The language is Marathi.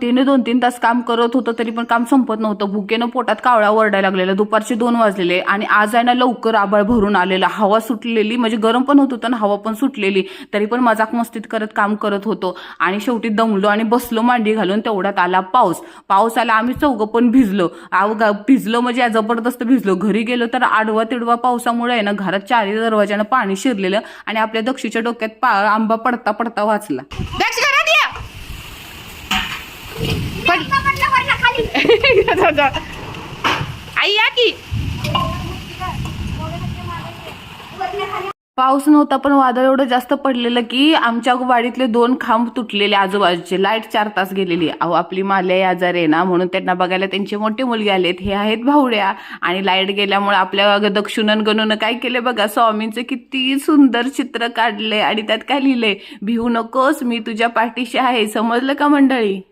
तिने 2-3 तास काम करत होतं तरी पण काम संपत नव्हतं. भुकेनं पोटात कावळा ओरडायला लागलेला. दुपारचे 2 वाजलेले आणि आज आहे ना लवकर आभाळ भरून आलेला. हवा सुटलेली, म्हणजे गरम पण होत होतं आणि हवा पण सुटलेली. तरी पण मजाक मस्तीत करत काम करत होतो आणि शेवटी दमलो आणि बसलो मांडी घालून. तेवढ्यात आला पाऊस. पाऊस आला, आम्ही चौघं पण भिजलो. भिजलो म्हणजे जबरदस्त भिजलो. घरी गेलो तर आडवा तिडवा पावसामुळे आहे ना घरात 4 दरवाजानं पाणी शिरलेलं आणि आपल्या दक्षीच्या डोक्यात आंबा पडता पडता वाचला. आई या की. पाऊस नव्हता पण वादळ एवढं जास्त पडलेलं की आमच्या वाडीतले 2 खांब तुटलेले आजूबाजूचे. लाईट 4 तास गेलेली. अहो आपली माले आजार आहे ना म्हणून त्यांना बघायला त्यांचे मोठे मुलगे आलेत. हे आहेत भावड्या. आणि लाईट गेल्यामुळे आपल्या दक्षुणन गणून काय केले बघा, स्वामींचं किती सुंदर चित्र काढले आणि त्यात काय लिहिलंय, भिवू नकोस मी तुझ्या पाठीशी आहे. समजलं का मंडळी?